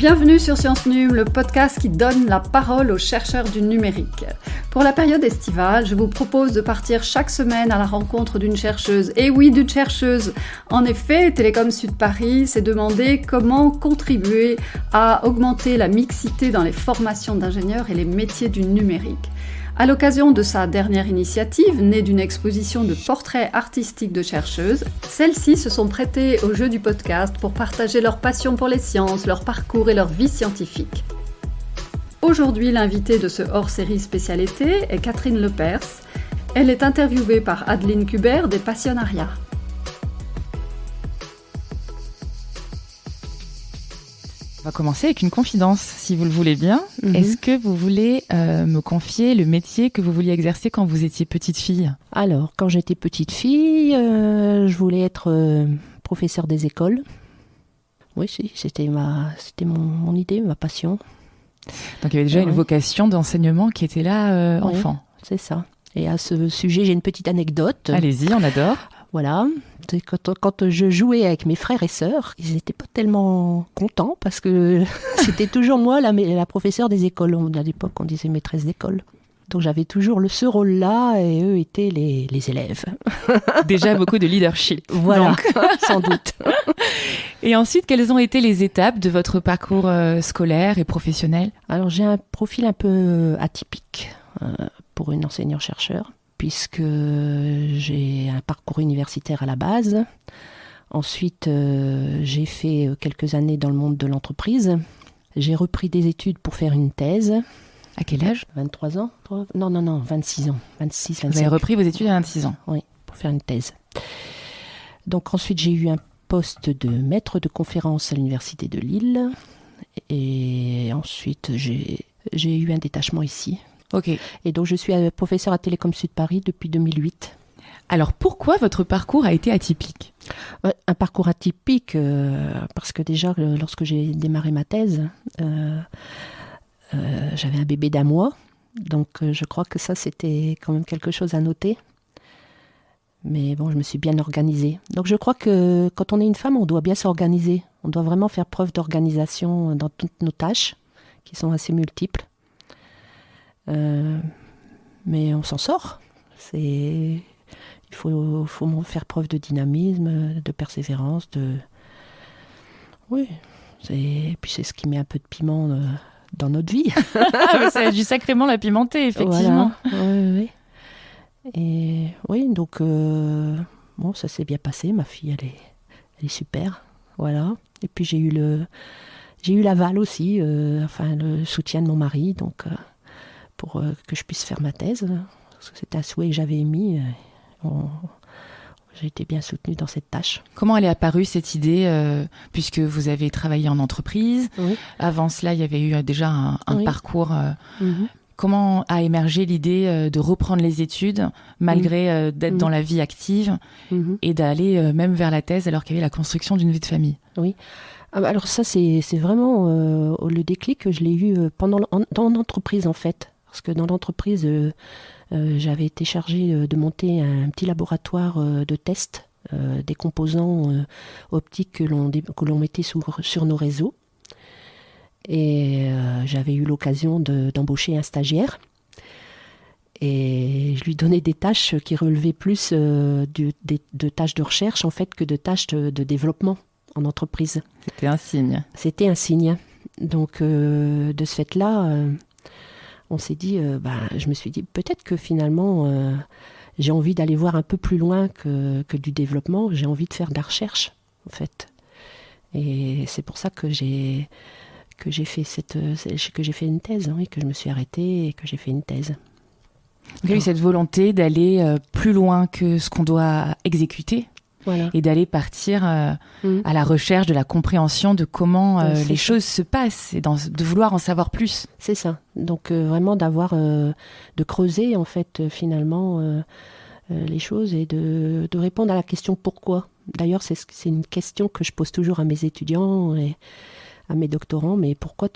Bienvenue sur Science Num, le podcast qui donne la parole aux chercheurs du numérique. Pour la période estivale, je vous propose de partir chaque semaine à la rencontre d'une chercheuse. Et oui, d'une chercheuse. En effet, Télécom Sud Paris s'est demandé comment contribuer à augmenter la mixité dans les formations d'ingénieurs et les métiers du numérique. À l'occasion de sa dernière initiative, née d'une exposition de portraits artistiques de chercheuses, celles-ci se sont prêtées au jeu du podcast pour partager leur passion pour les sciences, leur parcours et leur vie scientifique. Aujourd'hui, l'invitée de ce hors-série spécial été est Catherine Lepers. Elle est interviewée par Adeline Kubert des Passionnariats. On va commencer avec une confidence, si vous le voulez bien. Est-ce que vous voulez me confier le métier que vous vouliez exercer quand vous étiez petite fille ? Alors, quand j'étais petite fille, je voulais être professeur des écoles. Oui, c'était mon idée, ma passion. Donc il y avait déjà une vocation d'enseignement qui était là enfant. Oui, c'est ça. Et à ce sujet, j'ai une petite anecdote. Allez-y, on adore. Voilà. Quand je jouais avec mes frères et sœurs, ils n'étaient pas tellement contents parce que c'était toujours moi la professeure des écoles. À l'époque, on disait maîtresse d'école. Donc j'avais toujours ce rôle-là et eux étaient les élèves. Déjà beaucoup de leadership. Voilà, sans doute. Et ensuite, quelles ont été les étapes de votre parcours scolaire et professionnel ? Alors j'ai un profil un peu atypique pour une enseignant-chercheur, puisque j'ai un parcours universitaire à la base. Ensuite, j'ai fait quelques années dans le monde de l'entreprise. J'ai repris des études pour faire une thèse. À quel âge ? 23 ans ? Non, 26 ans. 26, 27. Vous avez repris vos études à 26 ans ? Oui, pour faire une thèse. Donc ensuite, j'ai eu un poste de maître de conférence à l'Université de Lille. Et ensuite, j'ai eu un détachement ici. Ok. Et donc, je suis professeure à Télécom Sud Paris depuis 2008. Alors, pourquoi votre parcours a été atypique ? Un parcours atypique, parce que déjà, lorsque j'ai démarré ma thèse, j'avais un bébé d'1 mois. Donc, je crois que ça, c'était quand même quelque chose à noter. Mais bon, je me suis bien organisée. Donc, je crois que quand on est une femme, on doit bien s'organiser. On doit vraiment faire preuve d'organisation dans toutes nos tâches, qui sont assez multiples. Mais on s'en sort. Il faut faire preuve de dynamisme, de persévérance, oui. Et puis c'est ce qui met un peu de piment dans notre vie. Ça a dû sacrément la pimenter, effectivement. Voilà. Oui. Et oui, donc bon, ça s'est bien passé. Ma fille, elle est super. Voilà. Et puis j'ai eu l'aval aussi, le soutien de mon mari, donc. Pour que je puisse faire ma thèse, parce que c'était un souhait que j'avais émis. J'ai été bien soutenue dans cette tâche. Comment elle est apparue cette idée, puisque vous avez travaillé en entreprise ? Oui. Avant cela, il y avait eu déjà un parcours. Comment a émergé l'idée de reprendre les études, malgré d'être dans la vie active, et d'aller même vers la thèse, alors qu'il y avait la construction d'une vie de famille ? Oui. Alors ça, c'est vraiment le déclic que je l'ai eu dans l'entreprise, en fait. Parce que dans l'entreprise, j'avais été chargée de monter un petit laboratoire de test des composants optiques que l'on mettait sur nos réseaux. Et j'avais eu l'occasion d'embaucher un stagiaire. Et je lui donnais des tâches qui relevaient plus de tâches de recherche en fait, que de tâches de développement en entreprise. C'était un signe. C'était un signe. Donc, de ce fait-là... on s'est dit, je me suis dit, peut-être que finalement, j'ai envie d'aller voir un peu plus loin que du développement. J'ai envie de faire de la recherche, en fait. Et c'est pour ça que j'ai fait une thèse, oui, que je me suis arrêtée et que j'ai fait une thèse. Il y a eu cette volonté d'aller plus loin que ce qu'on doit exécuter. Voilà. Et d'aller partir à la recherche de la compréhension de comment les choses se passent et de vouloir en savoir plus. C'est ça. Donc vraiment de creuser en fait finalement les choses et de répondre à la question pourquoi. D'ailleurs c'est une question que je pose toujours à mes étudiants et à mes doctorants, mais pourquoi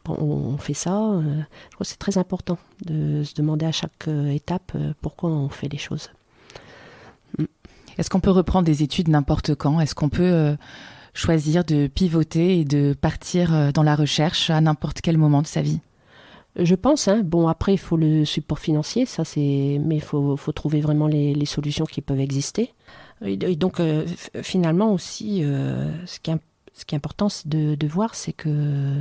on fait ça ? Je crois que c'est très important de se demander à chaque étape pourquoi on fait les choses. Est-ce qu'on peut reprendre des études n'importe quand ? Est-ce qu'on peut choisir de pivoter et de partir dans la recherche à n'importe quel moment de sa vie? Je pense, bon après il faut le support financier, mais il faut trouver vraiment les solutions qui peuvent exister. Et donc finalement aussi, ce qui est important de voir, c'est que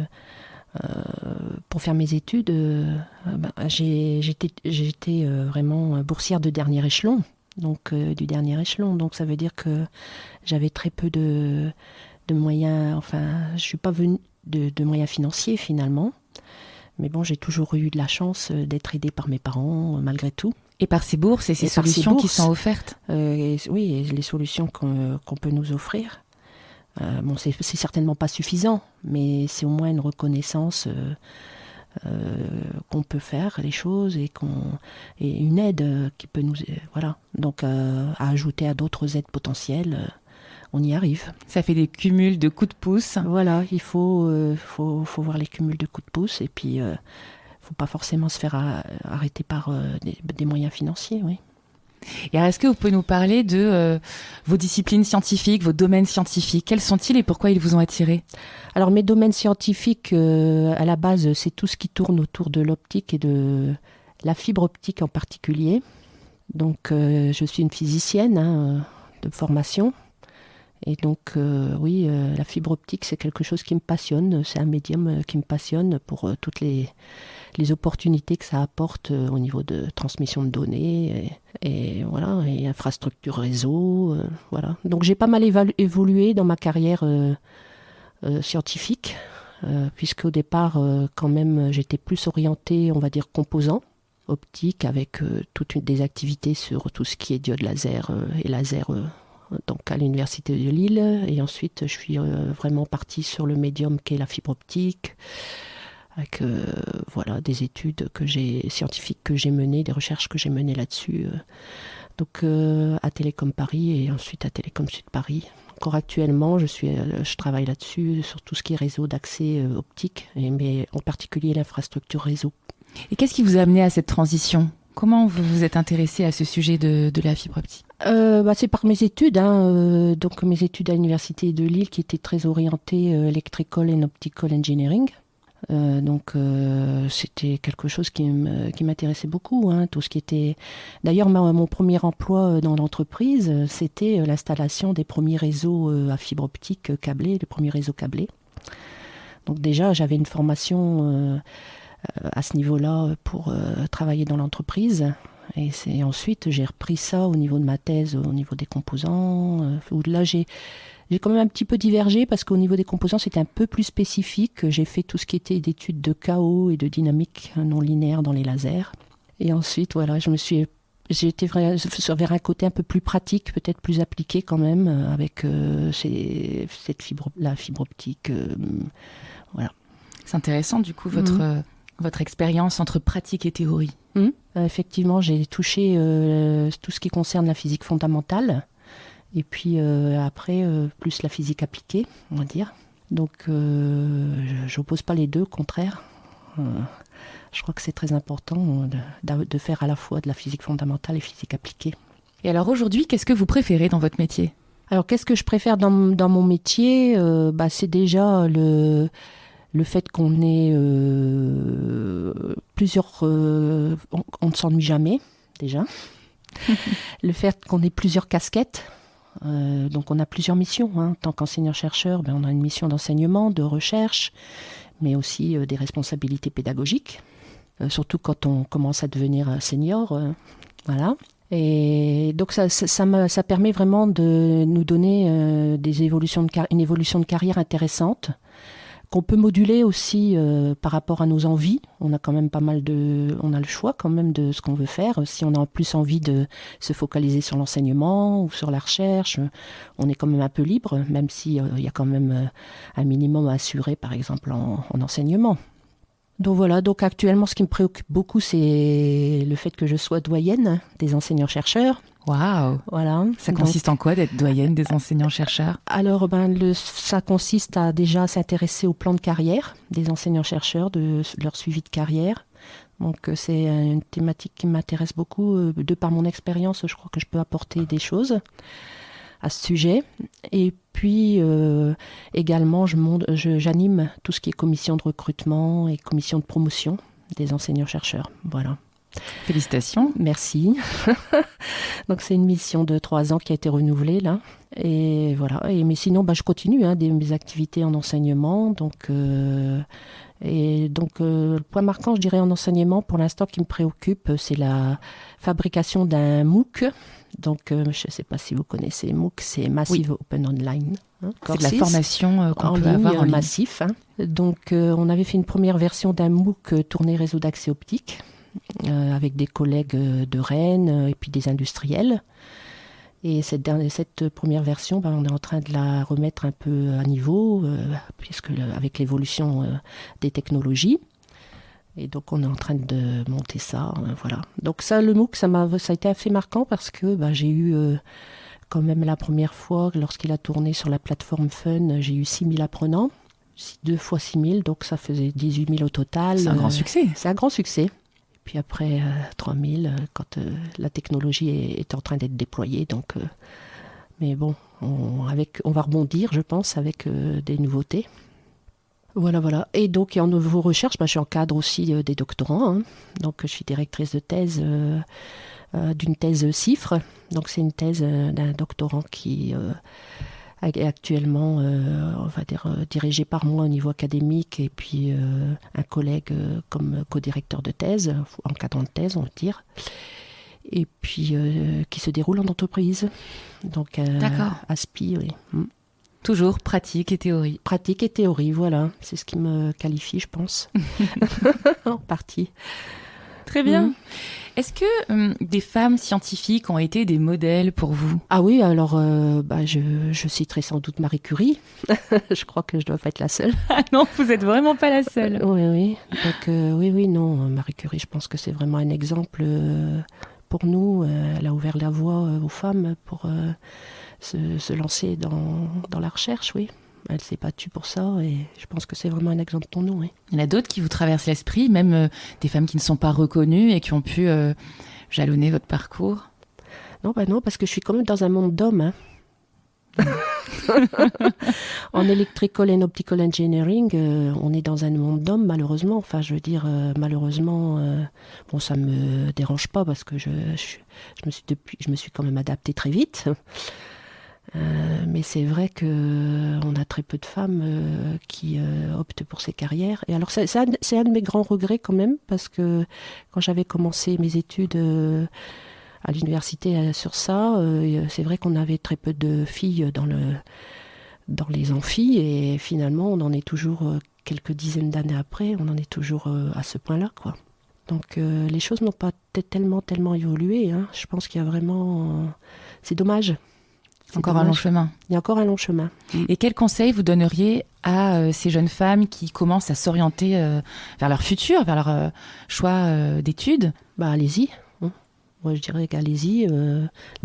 pour faire mes études, j'étais vraiment boursière de dernier échelon, donc du dernier échelon. Donc ça veut dire que j'avais très peu de moyens, enfin je suis pas venue de moyens financiers finalement. Mais bon, j'ai toujours eu de la chance d'être aidée par mes parents, malgré tout. Et par ces bourses et ces solutions qui sont offertes. Oui, et les solutions qu'on peut nous offrir. Bon, c'est certainement pas suffisant, mais c'est au moins une reconnaissance qu'on peut faire les choses et une aide qui peut nous... voilà. Donc, à ajouter à d'autres aides potentielles... on y arrive. Ça fait des cumuls de coups de pouce. Voilà, il faut voir les cumuls de coups de pouce et puis il ne faut pas forcément se faire arrêter par des moyens financiers, oui. Et alors, est-ce que vous pouvez nous parler de vos disciplines scientifiques, vos domaines scientifiques? Quels sont-ils et pourquoi ils vous ont attiré? Alors mes domaines scientifiques, à la base, c'est tout ce qui tourne autour de l'optique et de la fibre optique en particulier. Donc je suis une physicienne de formation. Et donc, oui, la fibre optique, c'est quelque chose qui me passionne. C'est un médium qui me passionne pour toutes les opportunités que ça apporte au niveau de transmission de données et voilà, et infrastructure réseau. Voilà. Donc, j'ai pas mal évolué dans ma carrière scientifique, puisqu'au départ, quand même, j'étais plus orientée, on va dire, composant optique, avec toutes des activités sur tout ce qui est diode laser et laser donc à l'université de Lille, et ensuite je suis vraiment partie sur le médium qu'est la fibre optique, avec voilà, des études scientifiques que j'ai menées, des recherches que j'ai menées là-dessus, donc à Télécom Paris et ensuite à Télécom Sud Paris. Encore actuellement, je travaille là-dessus, sur tout ce qui est réseau d'accès optique, mais en particulier l'infrastructure réseau. Et qu'est-ce qui vous a amené à cette transition ? Comment vous vous êtes intéressé à ce sujet de la fibre optique ? C'est par mes études, donc mes études à l'université de Lille qui étaient très orientées electrical and optical engineering. Donc c'était quelque chose qui m'intéressait beaucoup, tout ce qui était... D'ailleurs, mon premier emploi dans l'entreprise, c'était l'installation des premiers réseaux à fibre optique câblés, les premiers réseaux câblés. Donc déjà, j'avais une formation à ce niveau-là pour travailler dans l'entreprise. Et ensuite, j'ai repris ça au niveau de ma thèse, au niveau des composants. Où là, j'ai quand même un petit peu divergé parce qu'au niveau des composants, c'était un peu plus spécifique. J'ai fait tout ce qui était d'études de chaos et de dynamique non linéaire dans les lasers. Et ensuite, voilà, j'étais vers un côté un peu plus pratique, peut-être plus appliqué quand même, avec la fibre optique. Voilà. C'est intéressant, du coup, votre expérience entre pratique et théorie. Effectivement, j'ai touché tout ce qui concerne la physique fondamentale et puis après plus la physique appliquée, on va dire. Donc je n'oppose pas les deux, au contraire. Je crois que c'est très important de faire à la fois de la physique fondamentale et physique appliquée. Et alors aujourd'hui, qu'est-ce que vous préférez dans votre métier ? Alors qu'est-ce que je préfère dans mon métier ? C'est déjà le fait qu'on ait plusieurs... on ne s'ennuie jamais, déjà. Le fait qu'on ait plusieurs casquettes. Donc on a plusieurs missions. En tant qu'enseignant-chercheur, on a une mission d'enseignement, de recherche, mais aussi des responsabilités pédagogiques. Surtout quand on commence à devenir senior. Voilà. Et donc ça permet vraiment de nous donner une évolution de carrière intéressante, qu'on peut moduler aussi par rapport à nos envies. On a quand même on a le choix quand même de ce qu'on veut faire. Si on a en plus envie de se focaliser sur l'enseignement ou sur la recherche, on est quand même un peu libre, même s'il y a quand même un minimum à assurer, par exemple en enseignement. Donc voilà, donc actuellement ce qui me préoccupe beaucoup, c'est le fait que je sois doyenne des enseignants-chercheurs. Waouh. Voilà. Ça consiste en quoi d'être doyenne des enseignants-chercheurs ? Alors, ça consiste à déjà s'intéresser au plan de carrière des enseignants-chercheurs, de leur suivi de carrière. Donc, c'est une thématique qui m'intéresse beaucoup. De par mon expérience, je crois que je peux apporter des choses à ce sujet. Et puis également, j'anime tout ce qui est commission de recrutement et commission de promotion des enseignants-chercheurs. Voilà. Félicitations. Merci. Donc c'est une mission de 3 ans qui a été renouvelée là. Et voilà. Mais sinon, je continue mes activités en enseignement. Donc, le point marquant, je dirais, en enseignement, pour l'instant, qui me préoccupe, c'est la fabrication d'un MOOC. Donc, je ne sais pas si vous connaissez MOOC, c'est Massive Open Online. C'est de la formation qu'on peut avoir en ligne. Massif. Donc, on avait fait une première version d'un MOOC tourné réseau d'accès optique avec des collègues de Rennes et puis des industriels. Et cette première version, on est en train de la remettre un peu à niveau, puisque avec l'évolution des technologies. Et donc, on est en train de monter ça. Voilà. Donc ça, le MOOC, ça a été assez marquant parce que j'ai eu, quand même la première fois, lorsqu'il a tourné sur la plateforme Fun, j'ai eu 6 000 apprenants. 2 fois 6 000, donc ça faisait 18 000 au total. C'est un grand succès. C'est un grand succès. Puis après, 3 000, quand la technologie est en train d'être déployée. Donc, mais bon, on va rebondir, je pense, avec des nouveautés. Voilà. Et donc, en nouveau recherche, je suis en cadre aussi des doctorants. Donc, je suis directrice de thèse d'une thèse CIFRE. Donc, c'est une thèse d'un doctorant qui est actuellement, on va dire, dirigé par moi au niveau académique et puis un collègue comme co-directeur de thèse, encadrant de thèse, on va dire. Et puis, qui se déroule en entreprise. Donc, ASPI, oui. Toujours pratique et théorie. Pratique et théorie, voilà. C'est ce qui me qualifie, je pense. En partie. Très bien. Est-ce que des femmes scientifiques ont été des modèles pour vous ? Ah oui, alors je citerai sans doute Marie Curie. Je crois que je dois pas être la seule. Ah non, vous n'êtes vraiment pas la seule. Oui. Donc non, Marie Curie, je pense que c'est vraiment un exemple pour nous. Elle a ouvert la voie aux femmes pour se lancer dans la recherche, oui. Elle s'est battue pour ça et je pense que c'est vraiment un exemple pour nous. Oui. Il y en a d'autres qui vous traversent l'esprit, même des femmes qui ne sont pas reconnues et qui ont pu jalonner votre parcours ? Non, parce que je suis quand même dans un monde d'hommes. En electrical and optical engineering, on est dans un monde d'hommes, malheureusement. Enfin, je veux dire, malheureusement, ça me dérange pas parce que je me suis quand même adaptée très vite. Mais c'est vrai qu'on a très peu de femmes qui optent pour ces carrières. Et alors, c'est un de mes grands regrets quand même, parce que quand j'avais commencé mes études à l'université sur ça, c'est vrai qu'on avait très peu de filles dans les amphis, et finalement, on en est toujours, quelques dizaines d'années après, on en est toujours à ce point-là, quoi. Donc, les choses n'ont pas tellement évolué. Je pense qu'il y a vraiment... c'est dommage. Encore un long chemin. Il y a encore un long chemin. Et quels conseils vous donneriez à ces jeunes femmes qui commencent à s'orienter vers leur futur, vers leur choix d'études ? Allez-y. Moi, je dirais qu'allez-y.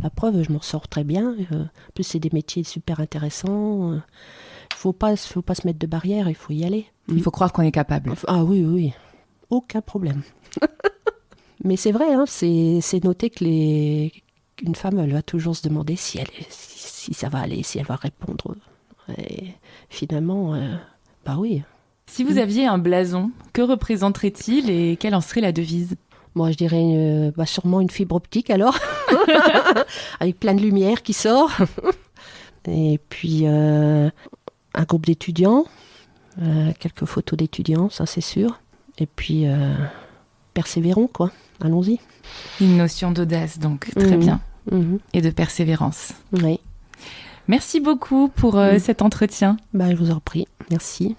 La preuve, je m'en sors très bien. En plus, c'est des métiers super intéressants. Il faut pas se mettre de barrières, il faut y aller. Il faut croire qu'on est capable. Ah oui. Aucun problème. Mais c'est vrai, c'est noté que une femme, elle va toujours se demander si ça va aller, si elle va répondre. Et finalement, oui. Si vous aviez un blason, que représenterait-il et quelle en serait la devise ? Moi, je dirais sûrement une fibre optique, alors, avec plein de lumière qui sort. Et puis, un groupe d'étudiants, quelques photos d'étudiants, ça c'est sûr. Et puis, persévérons, quoi. Allons-y. Une notion d'audace, donc, très bien. Et de persévérance. Oui. Merci beaucoup pour cet entretien. Je vous en prie. Merci.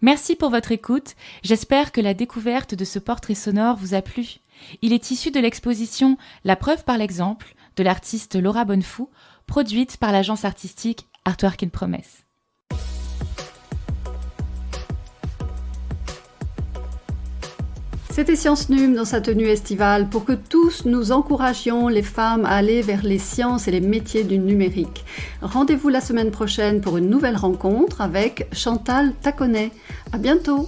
Merci pour votre écoute. J'espère que la découverte de ce portrait sonore vous a plu. Il est issu de l'exposition La preuve par l'exemple de l'artiste Laura Bonnefou, produite par l'agence artistique Artwork in Promise. C'était Science Num dans sa tenue estivale pour que tous nous encouragions les femmes à aller vers les sciences et les métiers du numérique. Rendez-vous la semaine prochaine pour une nouvelle rencontre avec Chantal Taconnet. À bientôt!